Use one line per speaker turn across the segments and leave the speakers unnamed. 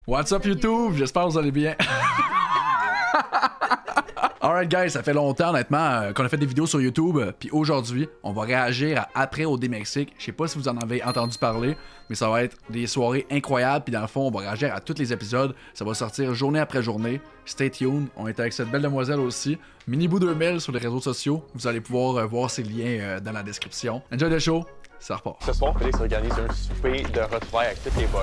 What's up YouTube? J'espère que vous allez bien. Alright guys, ça fait longtemps honnêtement qu'on a fait des vidéos sur YouTube, puis aujourd'hui, on va réagir à Après OD Mexique. Je sais pas si vous en avez entendu parler, mais ça va être des soirées incroyables, puis dans le fond, on va réagir à tous les épisodes. Ça va sortir journée après journée. Stay tuned. On est avec cette belle demoiselle aussi. Miniboo 2000 sur les réseaux sociaux. Vous allez pouvoir voir ses liens dans la description. Enjoy the show, ça repart.
Ce soir, Félix organise un souper de retrouvailles avec tous les boys.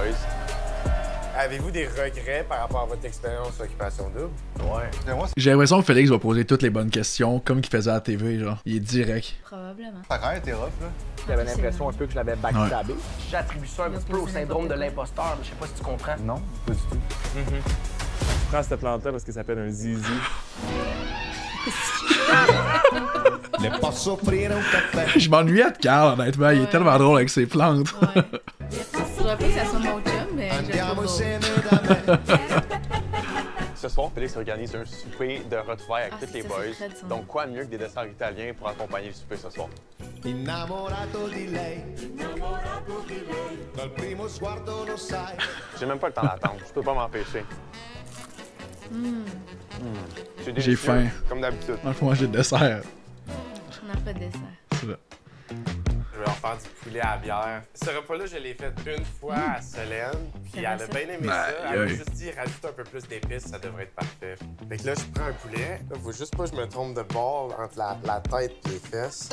Avez-vous des regrets par rapport à votre expérience Occupation Double?
Ouais.
J'ai l'impression que Félix va poser toutes les bonnes questions, comme qu'il faisait à la TV, genre. Il est direct.
Probablement.
Ça a quand même été rough, là.
J'avais l'impression un peu que je l'avais backstabé.
Ouais.
J'attribue ça un petit peu au syndrome de l'imposteur, mais je sais pas si tu comprends.
Non, pas du tout.
Je prends cette plante-là parce qu'elle s'appelle un zizi.
Je m'ennuyais de Carl, honnêtement. Il est tellement drôle avec ses plantes.
Ouais. Je voudrais pas que ça soit mon chum, mais j'aime pas.
Ce soir, Félix organise un souper de retrouvailles avec tous les
ça,
boys.
c'est très de son.
Donc quoi de mieux que des desserts italiens pour accompagner le souper ce soir? J'ai même pas le temps d'attendre, je peux pas m'empêcher. C'est
J'ai
délicieux,
faim.
comme d'habitude.
Dans le fond, j'ai le dessert.
On n'a pas de dessert.
C'est là.
Je vais en faire du poulet à bière. Ce repas-là, je l'ai fait une fois à Solène, puis
Ça
elle
va,
a
ça?
bien aimé
Aïe,
ça. Elle m'a
aïe.
juste dit, rajoute un peu plus d'épices, ça devrait être parfait. Fait que là, je prends un poulet. Là, faut juste pas que je me trompe de bord entre la tête et les fesses.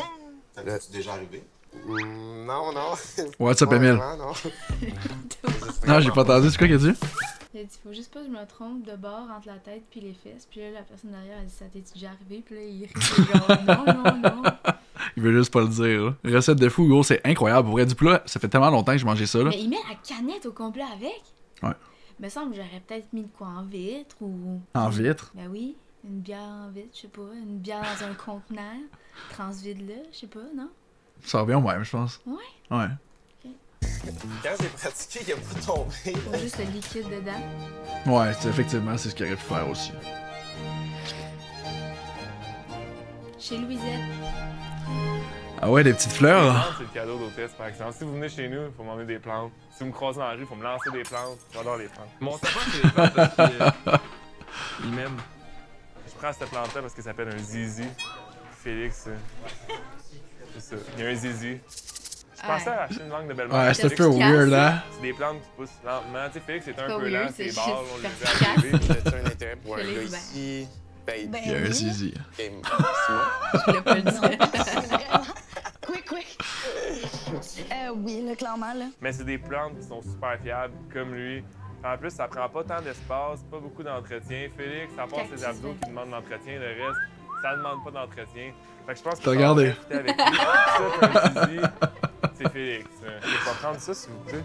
Ça t'es déjà arrivé?
Non, non.
What's up,
Pas
Emile?
vraiment, non.
Non, j'ai pas entendu. C'est quoi qu'il a dit?
Il a dit, faut juste pas que je me trompe de bord entre la tête puis les fesses. Puis là, la personne derrière a dit, ça t'es déjà arrivé? Puis là, il rit genre, non, non, non.
Il veut juste pas le dire. Là. Recette de fou, gros, c'est incroyable. Pour vrai, du plat, ça fait tellement longtemps que je mangeais ça. Là.
Mais il met la canette au complet avec?
Ouais.
Me semble que j'aurais peut-être mis de quoi en vitre ou.
En vitre.
Ben oui, une bière en vitre, je sais pas. Une bière dans un contenant. Transvide-le, je sais pas, non?
Ça revient au même, je pense.
Ouais.
Ouais.
Quand j'ai pratiqué, il a pas tombé.
Faut juste le liquide dedans.
Ouais, effectivement, c'est ce qu'il aurait pu faire aussi.
Chez Louisette.
Ah ouais, des petites fleurs.
Plantes, c'est le cadeau d'hôtesse, par exemple. Si vous venez chez nous, il faut m'emmener des plantes. Si vous me croisez dans la rue, il faut me lancer des plantes. J'adore les plantes. Mon sapin, c'est les plantes parce qu'il m'aime. Je prends cette plante-là parce qu'elle s'appelle un zizi. Félix, c'est ça. Il y a un zizi. Je pensais à acheter une langue de belle-mère.
Ouais, c'est un
Félix,
peu weird, hein?
c'est des plantes qui poussent lentement. Tu sais, Félix, c'est un
pas
peu
weird,
lent,
c'est
c'est barre,
juste
on les fait
efficace.
arriver.
T'as-tu un intérêt pour un gars
Félix,
ici? Ben,
Ben
Il y a un
oui.
zizi.
et Simon?
Je voulais pas le dire.
Quick. Oui, là, clairement, là.
Mais c'est des plantes qui sont super fiables, comme lui. En plus, ça prend pas tant d'espace, pas beaucoup d'entretien. Félix, à part ses abdos qui demandent d'entretien, le reste, ça demande pas d'entretien. Fait que je pense que
T'as regardé.
ça, avec lui. Ça, t'as un zizi, c'est Félix. Je vais prendre ça, s'il vous plaît.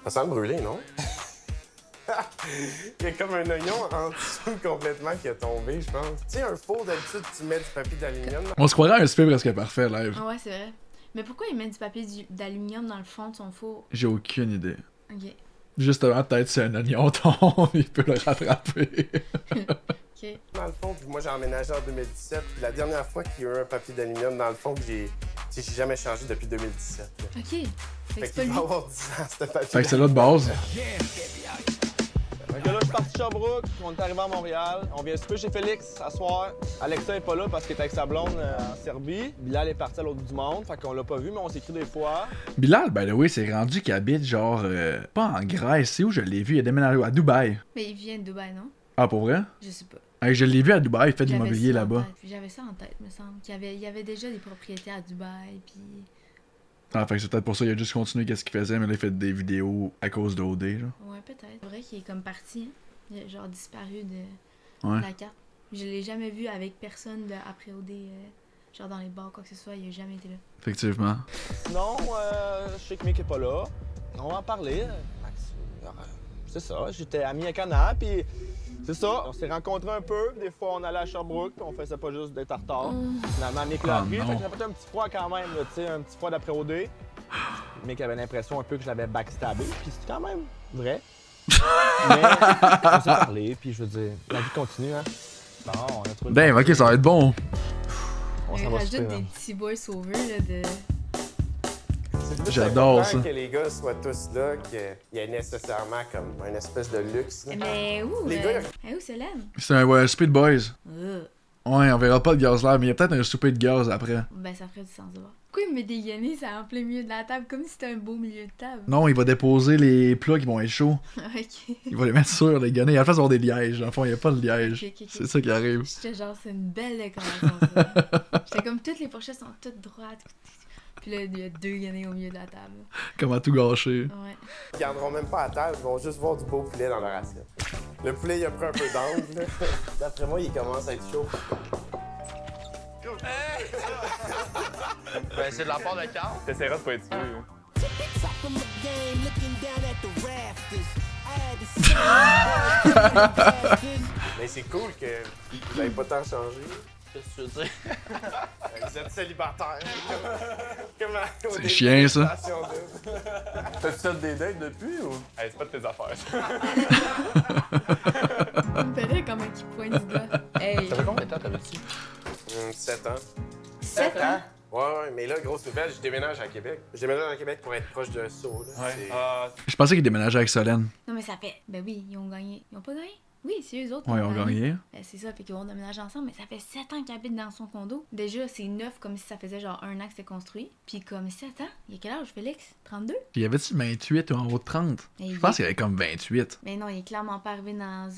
Ça sent le brûler, non? Il y a comme un oignon en dessous complètement qui a tombé, je pense. Tu sais, un four, d'habitude, tu mets du papier d'aluminium.
On se croirait à un super presque parfait, live.
Ah ouais, c'est vrai. Mais pourquoi il met du papier d'aluminium dans le fond de son four?
J'ai aucune idée.
Ok.
Justement, peut-être si un oignon tombe, il peut le rattraper.
Ok.
Dans le fond, puis moi j'ai emménagé en 2017. Puis la dernière fois qu'il y a eu un papier d'aluminium dans le fond, que j'ai jamais changé depuis 2017. Là.
Ok. Fait que
Fait
c'est pas
qu'il
lui.
va avoir 10 ans, ce papier.
Fait que c'est là de base.
Fait que là, je suis parti de Sherbrooke, on est arrivé à Montréal. On vient souper chez Félix à soir. Alexa est pas là parce qu'elle est avec sa blonde en Serbie. Bilal est parti à l'autre bout du monde, fait qu'on l'a pas vu, mais on s'écrit des fois.
Bilal, by the way, c'est rendu qu'il habite genre. Pas en Grèce, c'est où je l'ai vu? Il a déménagé à Dubaï.
Mais il vient de Dubaï, non?
Ah, pour vrai?
Je sais pas.
Hey, je l'ai vu à Dubaï, il fait de
J'avais
l'immobilier
ça en
là-bas.
tête. J'avais ça en tête, me semble. Il y avait déjà des propriétés à Dubaï, puis...
Ah, fait que c'est peut-être pour ça qu'il a juste continué qu'est-ce qu'il faisait, mais là, il fait des vidéos à cause d'OD, genre.
Ouais, peut-être. C'est vrai qu'il est comme parti, hein. Il a genre disparu de
Ouais.
la carte. Je l'ai jamais vu avec personne de après OD, genre dans les bars, quoi que ce soit. Il a jamais été là.
Effectivement.
Sinon, je sais que Mick est pas là. On va en parler. C'est ça, j'étais ami avec Anna, puis c'est ça. On s'est rencontrés un peu. Des fois, on allait à Sherbrooke, puis on faisait pas juste d'être en retard. Finalement, Mick l'a pris,
non.
fait que ça fait un petit froid quand même, là, tu sais, un petit froid d'après OD. Mick avait l'impression un peu que je l'avais backstabé, puis c'est quand même vrai. Mais on s'est parlé, puis je veux dire, la vie continue, hein. Bon, on a trouvé...
Damn, ok, ça va être bon.
On
Il
s'en va
rajoute
souper,
des
hein.
petits boys sauveurs, là, de...
J'adore
C'est
ça.
important que les gars soient tous là, qu'il y ait nécessairement comme une espèce de luxe. là.
Mais où?
Les gars,
où Célène?
C'est un speed boys. Ouais, on verra pas de gaz là, mais il y a peut-être un souper de gaz après.
Ben, ça ferait du sens de voir. Pourquoi il me met des guenilles en plein milieu de la table, comme si c'était un beau milieu de table?
Non, il va déposer les plats qui vont être chauds.
Ok.
Il va les mettre sur les guenilles. À la place d'avoir des lièges. En fond, il n'y a pas de liège.
Ok, ok, ok.
C'est ça qui arrive.
J'étais genre, c'est une belle décoration, ça. J'étais comme, toutes les fourchettes sont toutes droites. Puis là, il y a 2 guenilles au milieu de la table.
Comment tout gâcher.
Ouais.
ils garderont même pas à table, ils vont juste voir du beau poulet dans leur assiette. Le poulet, il a pris un peu d'angle. là. D'après moi, il commence à être chaud.
Ben, c'est de la part de Carl.
T'essaieras de pas être tué.
Mais c'est cool que vous n'avez pas tant changé.
Qu'est-ce que tu veux dire?
Vous êtes célibataire. Comment
C'est chiant, ça.
T'as-tu fait des dates depuis ou? Hey, c'est pas de tes affaires.
Il me ferait comme un qui pointe du doigt. Hey!
T'avais combien de temps t'avais-tu?
7 ans.
7 ans?
Ouais, mais là, grosse nouvelle, je déménage à Québec. Je déménage à Québec pour être proche de Sceaux. là. C'est-
Je pensais qu'il déménageait avec Solène.
Non, mais ça fait. Ben oui, ils ont gagné. Ils ont pas gagné? Oui, c'est eux autres. qui
Ouais, ils ont gagné.
Ben, c'est ça, fait qu'ils vont déménager ensemble, mais ça fait 7 ans qu'ils habitent dans son condo. Déjà, c'est neuf comme si ça faisait genre 1 an que c'était construit. Puis comme 7 ans, il y a quel âge, Félix? 32?
Il y avait-tu 28 ou en haut de 30?
Et
Je pense qu'il y avait comme 28.
Mais non, il est clairement pas arrivé dans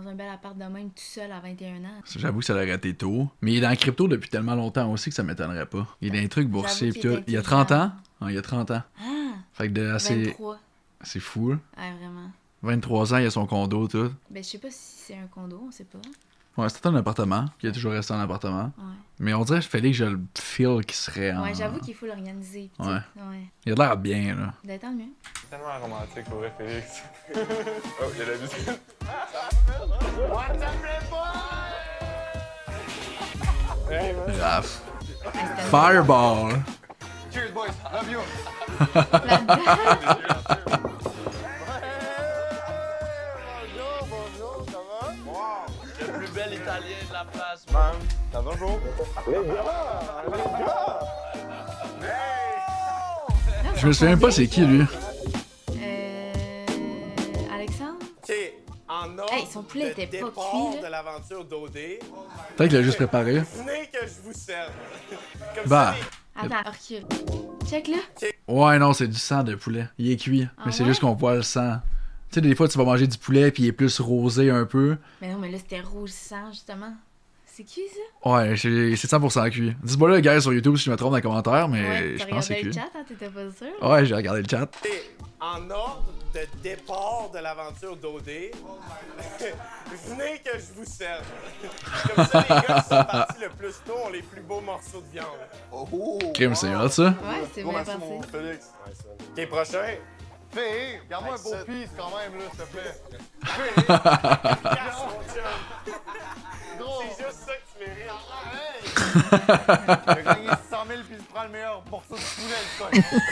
un bel appart de même tout seul à 21 ans.
J'avoue que ça l'aurait été tôt. Mais il est dans la crypto depuis tellement longtemps aussi que ça m'étonnerait pas. Il est dans les trucs boursiers pis
qu'il
tout.
est
Il y a 30 ans?
intelligent.
Ouais, il y a 30 ans.
Ah!
Fait que de assez.
23.
C'est fou, là.
Ouais, vraiment.
23 ans, il a son condo, tout.
Ben, je sais pas si c'est un condo, on sait pas.
Ouais, c'était un appartement. Puis il a toujours resté en appartement.
Ouais.
Mais on dirait qu'il fallait que je le feel qu'il serait en.
Ouais, j'avoue qu'il faut l'organiser. pis
Ouais.
tout. Ouais.
Il a l'air bien, là.
Ben, tant mieux.
C'est tellement romantique pour vrai, Félix. Oh, il y a la musique.
Grave.
Ah, c'était
Fireball!
Cheers, boys. Love you.
là-dedans.
Bonjour, ça va? Wow! Le plus bel italien de la place, man.
Ça va, bro?
Je me souviens même pas c'est qui, lui.
Alexandre?
OK, en ordre
Hey, son poulet
de
était pas
départ
cuit, là.
de l'aventure d'OD,
Peut-être qu'il l'a juste préparé.
venez que je vous serve. Comme
Bah.
ça,
Attends, recule. Check là.
Ouais, non, c'est du sang de poulet. Il est cuit.
Ah
Mais c'est
ouais?
juste qu'on voit le sang. Tu sais, des fois, tu vas manger du poulet puis il est plus rosé un peu.
Mais non, mais là, c'était rouge sang, justement. C'est qui, ça?
Ouais, c'est 100% cuit. Dis-moi là, gars, sur YouTube si je me trompe dans les commentaires, mais
Ouais,
je
t'as
pense que c'est
regardé le
cuit.
chat, hein, t'étais pas sûr?
Ouais, j'ai regardé le chat.
en ordre de départ de l'aventure d'OD, venez que je vous serve. Comme ça, les gars qui sont partis le plus tôt ont les plus beaux morceaux de viande.
Oh!
Crime, c'est hot, ça.
Ouais, c'est bien
Merci,
passé.
mon Félix.
OK, prochain.
Fais, garde-moi un beau piece quand même, là, s'il te plaît.
Casse, mon chum. C'est juste ça que tu mérites.
J'ai gagné 600 000 puis je prends le meilleur morceau de poulet, le coin.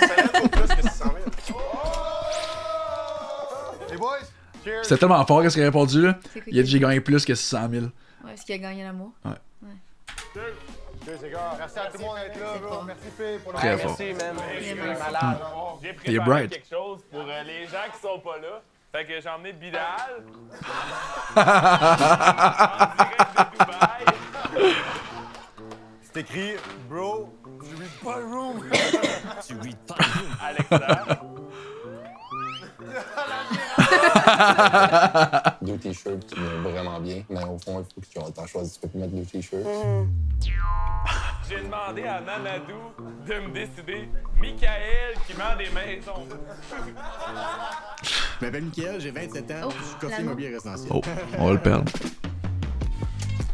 Ça l'aide pour plus que 600 000.
Les boys, cheers.
C'était tellement fort qu'est-ce qu'il a répondu, là.
C'est quoi
Il a dit
qui-
j'ai gagné plus que 600 000.
Ouais, parce qu'il a gagné l'amour.
Cheers, les gars. Merci à tout le monde d'être là.
C'est
bro.
fort.
Merci, Fé, pour le
Très
moment.
fort.
Merci, man.
Vraiment.
Malade.
J'ai
T'es
préparé
bright.
quelque chose pour les gens qui sont pas là. Fait que j'ai emmené Bidal. En direct de Dubaï.
C'est écrit, bro, je read pas le room.
Alexandre.
Deux t-shirts qui vont vraiment bien, mais au fond, il faut que tu t'en choisisses. Tu peux plus mettre deux t-shirts.
J'ai demandé à Mamadou de me décider. Michael qui ment des maisons.
Je m'appelle Mickaël, j'ai 27 ans,
Oh,
je suis courtier
l'anneau.
immobilier résidentiel.
Oh, on va le perdre.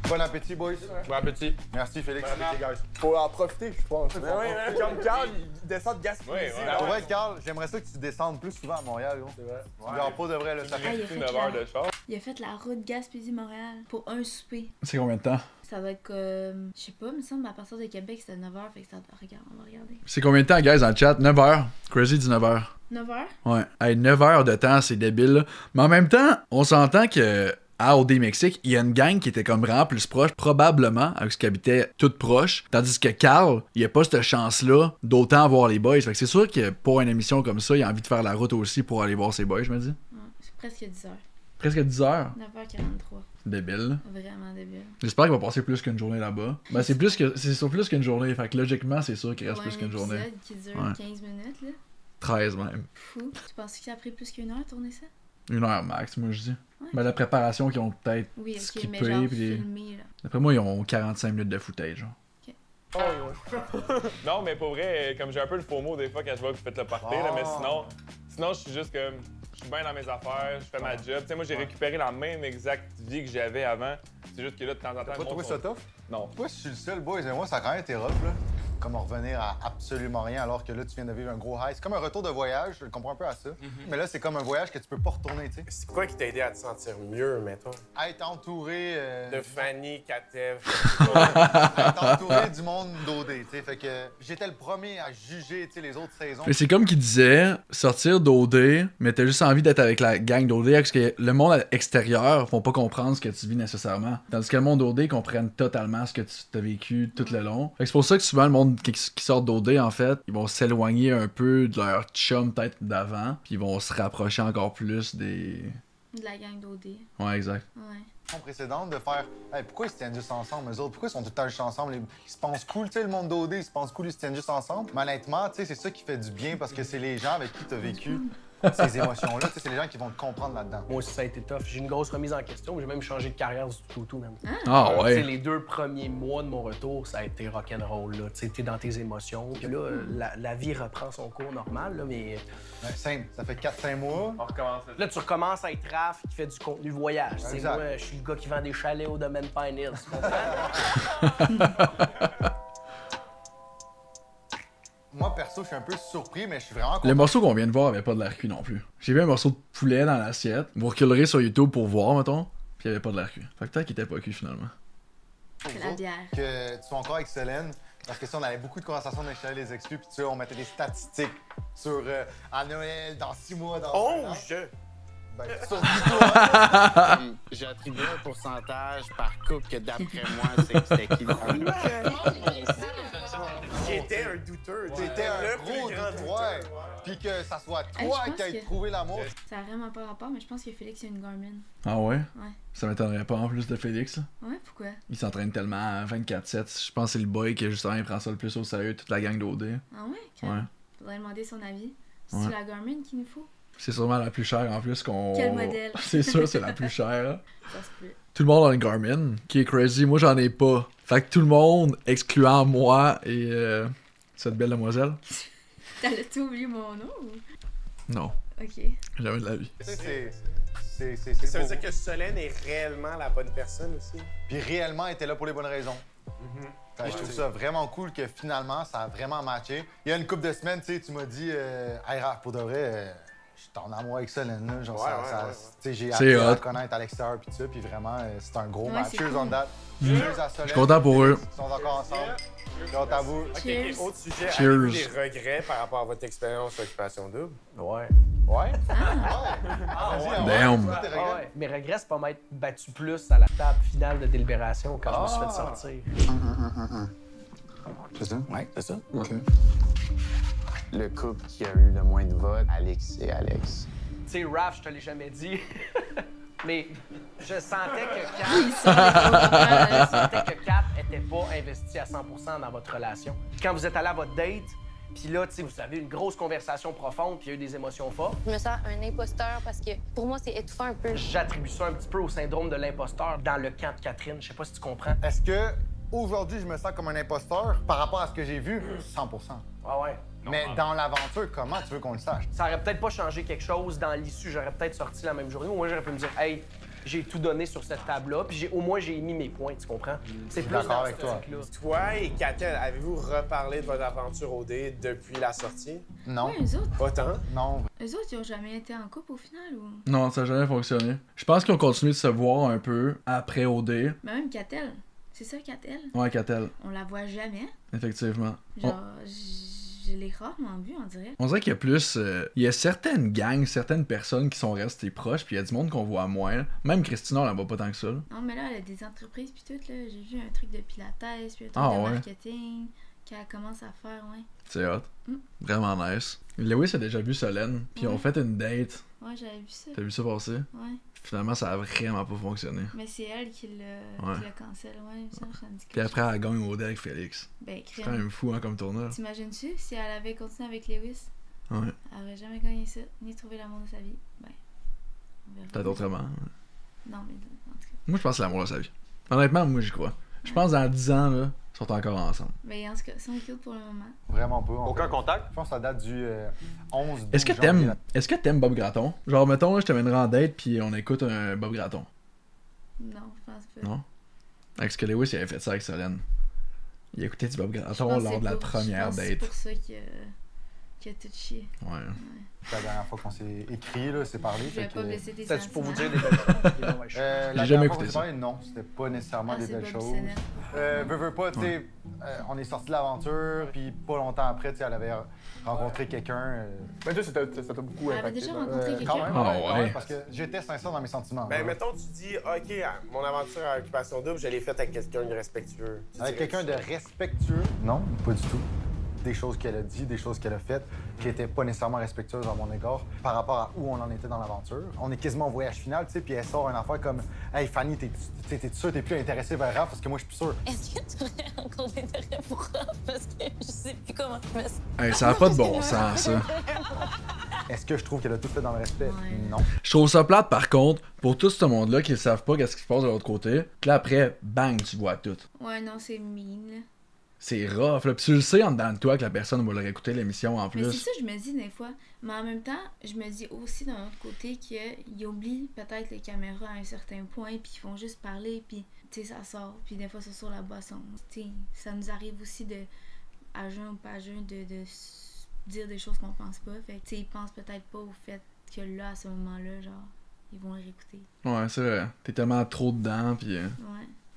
Bon appétit, boys.
Bon appétit.
Merci, Félix. Merci, guys.
Faut en profiter, je pense.
Mais oui, hein, comme Carl, il descend de Gaspésie.
Ouais, ouais.
Pour vrai, Carl, j'aimerais ça que tu descendes plus souvent à Montréal, gros. C'est vrai. Genre, pas de vrai, là, ça
Ah,
fait...
il a fait
9
la-
heures de char.
Il a fait la route Gaspésie-Montréal pour un souper.
C'est combien de temps?
Ça doit être comme. Je sais pas, il me semble à partir de Québec c'était 9h, fait que ça. Regarde, on va regarder.
C'est combien de temps, guys, dans le chat? 9 heures. Crazy dit 9 heures.
9h?
Ouais. Hey, 9 heures de temps, c'est débile, là. Mais en même temps, on s'entend que à OD Mexique, il y a une gang qui était comme vraiment plus proche, probablement, avec ce qui habitait toutes proches. Tandis que Carl, il a pas cette chance-là d'autant voir les boys. Fait que c'est sûr que pour une émission comme ça, il a envie de faire la route aussi pour aller voir ses boys, je me dis.
Ouais, c'est presque 10 heures.
Presque 10 heures.
9h43.
Débile.
Vraiment débile.
J'espère qu'il va passer plus qu'une journée là-bas. Ben, c'est sur plus qu'une journée. Fait que logiquement, c'est sûr qu'il reste plus qu'une journée.
Un épisode qui dure 15 minutes, là.
13 même.
Fou. Tu penses que ça a pris plus qu'une heure à tourner ça?
1 heure max, moi je dis.
Ouais.
Ben, la préparation qu'ils ont peut-être
Oui, ok,
skippé.
mais genre
Puis
filmé, là.
D'après moi, ils ont 45 minutes de footage. Genre.
Oh, ouais. Non, mais pour vrai, comme j'ai un peu le faux mot des fois quand je vois que vous faites le party, là, mais sinon, je suis juste comme. Je suis bien dans mes affaires, je fais ma job. Tu sais, moi, j'ai récupéré la même exacte vie que j'avais avant. C'est juste que là, de temps en temps.
T'as pas trouvé ça tough?
Non.
Moi, je suis le seul, boys, et moi, ça a quand même été rough, là. Comme revenir à absolument rien alors que là, tu viens de vivre un gros high. C'est comme un retour de voyage, je comprends un peu à ça. Mais là, c'est comme un voyage que tu peux pas retourner, tu sais.
C'est quoi qui t'a aidé à te sentir mieux, mettons?
Être entouré...
De Fanny, Katev.
être entouré du monde d'OD, tu sais. Fait que j'étais le premier à juger, tu sais, les autres saisons.
Mais c'est comme qu'il disait, sortir d'OD, mais t'as juste envie d'être avec la gang d'OD, parce que le monde extérieur vont pas comprendre ce que tu vis nécessairement. Tandis que le monde d'OD comprenne totalement ce que tu as vécu tout le long. Fait que c'est pour ça que souvent le monde qui sort d'OD, en fait, ils vont s'éloigner un peu de leur chum peut-être d'avant, puis ils vont se rapprocher encore plus des...
De la gang d'OD.
Ouais, exact.
Ouais.
Précédente de faire hey, pourquoi ils se tiennent juste ensemble, eux autres? Pourquoi ils sont tout le temps juste ensemble? Ils se pensent cool, tu sais, le monde d'OD, ils se pensent cool, ils se tiennent juste ensemble. Mais honnêtement, tu sais, c'est ça qui fait du bien parce que c'est les gens avec qui tu as vécu ces émotions-là, tu sais, c'est les gens qui vont te comprendre là-dedans.
Moi aussi, ça a été tough. J'ai une grosse remise en question. J'ai même changé de carrière du tout, même.
Ah ouais.
T'sais, les 2 premiers mois de mon retour, ça a été rock'n'roll, là. Tu sais, t'es dans tes émotions. Puis là, la vie reprend son cours normal, là, mais...
Ouais, simple, ça fait 4-5 mois.
On recommence.
Là, tu recommences à être Raph qui fait du contenu voyage. C'est
Exact.
moi, je suis le gars qui vend des chalets au domaine Pine Hills, tu comprends?
Moi, perso, je suis un peu surpris, mais je suis vraiment content.
Le morceau qu'on vient de voir avait pas de l'air cuit non plus. J'ai vu un morceau de poulet dans l'assiette. Vous reculerez sur YouTube pour voir, mettons. Puis il y avait pas de l'air cuit. Fait que peut-être qu'il était pas cuit finalement.
C'est la bière.
Que tu sois encore avec Solène, parce que si on avait beaucoup de conversations dans les chalets les exclus, puis tu sais, on mettait des statistiques sur à Noël, dans 6 mois, dans un an. Ben, sur 10 mois.
J'ai attribué un pourcentage par couple que d'après moi, c'était qui le plus.
J'étais un douteux.
T'étais un gros douteur. Puis que ça soit toi
je pense
qui aies
que-
trouvé l'amour.
Ça a vraiment pas rapport, mais je pense que Félix a une Garmin.
Ah ouais?
Ouais.
Ça m'étonnerait pas en plus de Félix. Là.
Ouais, pourquoi?
Il s'entraîne tellement à 24/7. Je pense que c'est le boy qui justement il prend ça le plus au sérieux, toute la gang d'OD.
Ah ouais?
Ouais.
Faudrait demander son avis. C'est
Ouais.
la Garmin qu'il nous faut?
C'est sûrement la plus chère en plus qu'on.
Quel modèle?
C'est sûr, c'est la plus chère.
Ça se peut.
Tout le monde a une Garmin, qui est crazy. Moi, j'en ai pas. Fait que tout le monde, excluant moi et cette belle demoiselle.
T'as-tu oublié mon nom? Ou...
Non,
Ok.
jamais de la vie.
Tu sais, c'est
Ça veut
beau.
dire que Solène est réellement la bonne personne aussi.
Puis réellement, elle était là pour les bonnes raisons. Fait que je trouve ça vraiment cool que finalement, ça a vraiment matché. Il y a une couple de semaines, tu sais, tu m'as dit, hey Raph, pour de vrai, je suis en amour avec Solène. Là. Genre, tu sais, j'ai appris à la connaître à l'extérieur, puis tout ça, puis vraiment, c'est un gros match. Cheers on that. Cheers à Solène.
Je suis content pour eux.
Ils sont encore ensemble. Cheers à vous.
OK, autre sujet.
Cheers.
Avez-vous des regrets par rapport à votre expérience Occupation Double?
Ouais.
Ouais?
Damn.
Ouais. Mes regrets, c'est pas m'être battu plus à la table finale de délibération quand je me suis fait sortir.
C'est ça?
Ouais, c'est ça.
OK.
Le couple qui a eu le moins de votes, Alex et Alex.
Tu sais, Raph, je te l'ai jamais dit, mais je sentais que Kat était pas investi à 100% dans votre relation. Quand vous êtes allé à votre date, puis là, tu sais, vous avez une grosse conversation profonde, puis il y a eu des émotions fortes.
Je me sens un imposteur parce que pour moi, c'est étouffant un peu.
J'attribue ça un petit peu au syndrome de l'imposteur dans le camp de Catherine. Je sais pas si tu comprends.
Est-ce que aujourd'hui, je me sens comme un imposteur par rapport à ce que j'ai vu? 100%.
Ah ouais.
Mais dans l'aventure, comment tu veux qu'on le sache?
Ça aurait peut-être pas changé quelque chose dans l'issue. J'aurais peut-être sorti la même journée. Ou moi, j'aurais pu me dire, hey, j'ai tout donné sur cette table-là, puis au moins, j'ai mis mes points, tu comprends? C'est plus
d'accord
dans
avec
cette
toi.
optique-là.
Toi et Katel, avez-vous reparlé de votre aventure OD depuis la sortie?
Non.
Ouais, eux autres.
Pas tant?
Non.
Eux autres, ils ont jamais été en couple au final ou.
Non, ça n'a jamais fonctionné. Je pense qu'ils ont continué de se voir un peu après OD.
Mais même Catel. C'est ça, Catel?
Ouais, Catel.
On la voit jamais.
Effectivement.
Genre, Je l'ai rarement vu, on dirait.
On dirait qu'il y a plus. Il y a certaines gangs, certaines personnes qui sont restées proches, puis il y a du monde qu'on voit moins. Même Christina, on la voit pas tant que ça. Là.
Non, mais là, elle a des entreprises, puis tout, là. J'ai vu un truc de pilates, puis un truc de marketing qu'elle commence à faire, ouais.
C'est hot. Vraiment nice. Lewis a déjà vu Solène, puis ils ont fait une date.
Ouais, j'avais vu ça.
T'as vu ça passer?
Ouais.
Finalement, ça a vraiment pas fonctionné.
Mais c'est elle qui l'a cancel, ouais, ça me dit
Puis après, elle gagne au dé avec Félix.
Ben,
c'est quand même fou, hein, comme tourneur.
T'imagines-tu, si elle avait continué avec Lewis,
ouais.
Elle aurait jamais gagné ça, ni trouvé l'amour de sa vie. Ben,
peut-être autrement.
Non, mais en tout cas.
Moi, je pense que c'est l'amour de sa vie. Honnêtement, moi, j'y crois. Je pense que dans 10 ans, là, ils sont encore ensemble.
Mais en tout cas, ils sont cute pour le moment.
Vraiment pas.
Aucun contact?
Je pense que ça date du 11
Est-ce que t'aimes Bob Gratton? Genre, mettons, là, je te mènerai en date, puis on écoute un Bob Gratton.
Non, je pense pas.
Non? Avec ce que Lewis il avait fait ça avec Solène. Il écoutait du Bob Gratton lors de la première date.
C'est pour ça qu'il a tout chié.
Ouais.
La dernière fois qu'on s'est écrit, là, c'est parlé.
Je vais pas blesser tes
sentiments.
pour vous
dire des belles choses?
J'ai jamais écouté ça.
Non, c'était pas nécessairement des belles choses.
Veux
pas, tu sais, on est sorti de l'aventure, puis pas longtemps après, tu sais, elle avait rencontré quelqu'un.
Mais toi, ça t'a beaucoup
impacté. Elle avait déjà rencontré quelqu'un?
Quand même, parce que j'étais sincère dans mes sentiments.
Ben, mettons, tu dis, OK, mon aventure à Occupation Double, je l'ai faite avec quelqu'un de respectueux.
Avec quelqu'un de respectueux? Non, pas du tout. Des choses qu'elle a dit, des choses qu'elle a faites qui étaient pas nécessairement respectueuses à mon égard par rapport à où on en était dans l'aventure. On est quasiment au voyage final, tu sais, puis elle sort une affaire comme « Hey Fanny, t'es sûr t'es plus intéressée vers Raph? Parce que moi, je suis plus sûr. »
Est-ce que tu aurais encore d'intérêt pour Raph? Parce que je sais plus comment je me sens.
Hey, ça a pas de bon sens, ça.
Est-ce que je trouve qu'elle a tout fait dans le respect? Non.
Je trouve ça plate, par contre, pour tout ce monde-là qui ne savent pas qu'est-ce qui se passe de l'autre côté. Puis là, après, bang, tu vois tout.
Ouais, non, c'est mean, là.
C'est rough, là. Puis tu le sais en dedans de toi que la personne va le réécouter l'émission en plus.
Mais c'est ça que je me dis des fois. Mais en même temps, je me dis aussi d'un autre côté qu'ils oublient peut-être les caméras à un certain point, puis ils font juste parler, puis tu sais, ça sort. Puis des fois, c'est sur la boisson. Tu sais, ça nous arrive aussi à jeun ou pas à jeun, de dire des choses qu'on pense pas. Fait que tu sais, ils pensent peut-être pas au fait que là, à ce moment-là, genre, ils vont le réécouter.
Ouais, c'est vrai. T'es tellement trop dedans, puis...
Ouais.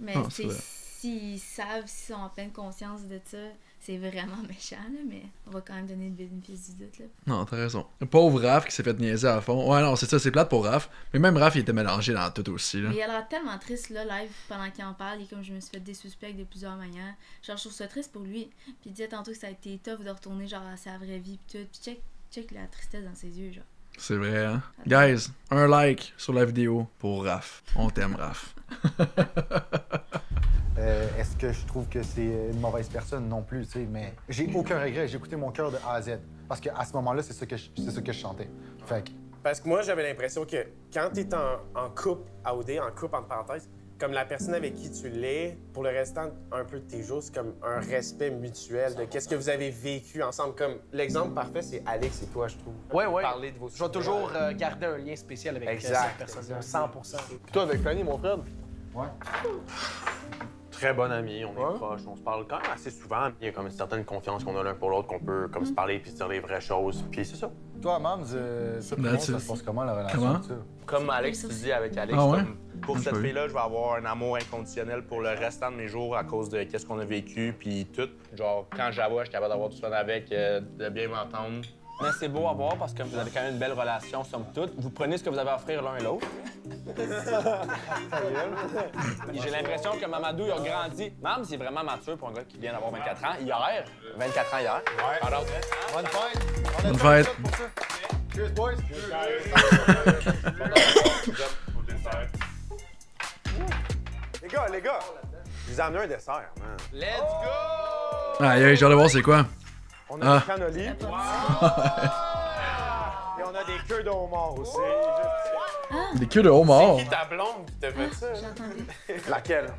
Mais tu sais, s'ils savent, s'ils sont en pleine conscience de ça, c'est vraiment méchant, là, mais on va quand même donner le bénéfice du doute, là.
Non, t'as raison. Le pauvre Raph qui s'est fait niaiser à fond. Ouais, non, c'est ça, c'est plate pour Raph. Mais même Raph, il était mélangé dans tout aussi, là.
Mais il a l'air tellement triste, là, live, pendant qu'il en parle. Il est comme, je me suis fait des suspects de plusieurs manières. Genre, je trouve ça triste pour lui. Puis il disait tantôt que ça a été tough de retourner, genre, à sa vraie vie, pis tout. Puis check la tristesse dans ses yeux, genre.
C'est vrai, hein? Guys, un like sur la vidéo pour Raph. On t'aime, Raph.
Est-ce que je trouve que c'est une mauvaise personne? Non plus, tu sais, mais j'ai aucun regret. J'ai écouté mon cœur de A à Z. Parce qu'à ce moment-là, c'est ça que je chantais. Fait que...
Parce que moi, j'avais l'impression que quand t'es en couple à OD, en couple entre parenthèses, comme la personne avec qui tu l'es, pour le restant un peu de tes jours, c'est comme un respect mutuel de qu'est-ce que vous avez vécu ensemble. Comme l'exemple parfait, c'est Alex et toi, je trouve.
Ouais.
Parler de vos
je vais toujours garder un lien spécial avec cette personne-là, 100%.
Puis toi, avec Fanny, mon frère?
Ouais.
Très bon ami, on est proches, on se parle quand même assez souvent. Il y a comme une certaine confiance qu'on a l'un pour l'autre, qu'on peut comme se parler puis se dire les vraies choses, puis c'est ça.
Toi, Mams, ça se passe comment la relation?
Comment?
Comme Alex, tu dis avec Alex, comme, pour cette fille-là, je vais avoir un amour inconditionnel pour le restant de mes jours à cause de qu'est-ce qu'on a vécu, puis tout. Genre, quand je la vois, je suis capable d'avoir du fun avec, de bien m'entendre.
Mais c'est beau à voir parce que vous avez quand même une belle relation, somme toute. Vous prenez ce que vous avez à offrir l'un et l'autre. J'ai l'impression que Mamadou, il a grandi. Mam, c'est vraiment mature pour un gars qui vient d'avoir 24 ans. Hier, 24 ans hier.
Ouais. Alors, bonne fête!
Bonne fête!
Cheers, boys!
Les gars! Je vous ai amené un dessert, man.
Let's go!
Aïe, j'ai hâte de voir c'est quoi.
On a des cannolis. Et on a des queues de homard aussi.
Des queues de homard?
C'est qui ta blonde qui t'a fait ça?
J'entendais.
Laquelle?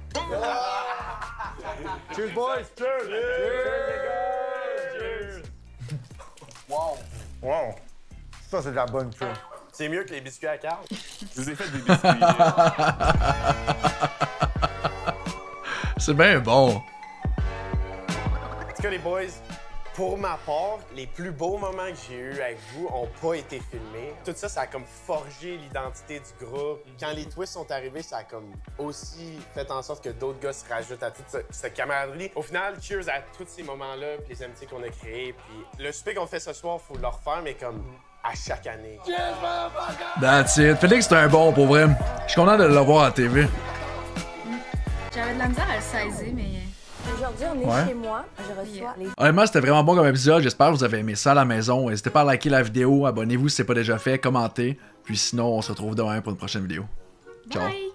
Cheers, boys!
Cheers, les gars! Cheers!
Wow! Ça, c'est de la bonne queue.
C'est mieux que les biscuits à Carl.
Je vous ai fait des biscuits.
C'est bien bon.
En tout cas, les boys, Pour ma part, les plus beaux moments que j'ai eus avec vous ont pas été filmés. Tout ça, ça a comme forgé l'identité du groupe. Quand les twists sont arrivés, ça a comme aussi fait en sorte que d'autres gars se rajoutent à toute cette camaraderie. Au final, cheers à tous ces moments-là, puis les amitiés qu'on a créées. Puis le souper qu'on fait ce soir, faut le refaire, mais comme à chaque année.
That's it. Félix, c'est un bon, pour vrai. Je suis content de le voir à la TV.
J'avais de la misère à le saisir, mais...
Aujourd'hui, on est chez moi. Je reçois les...
Honnêtement, c'était vraiment bon comme épisode. J'espère que vous avez aimé ça à la maison. N'hésitez pas à liker la vidéo. Abonnez-vous si c'est pas déjà fait. Commentez. Puis sinon, on se retrouve demain pour une prochaine vidéo. Ciao.
Bye.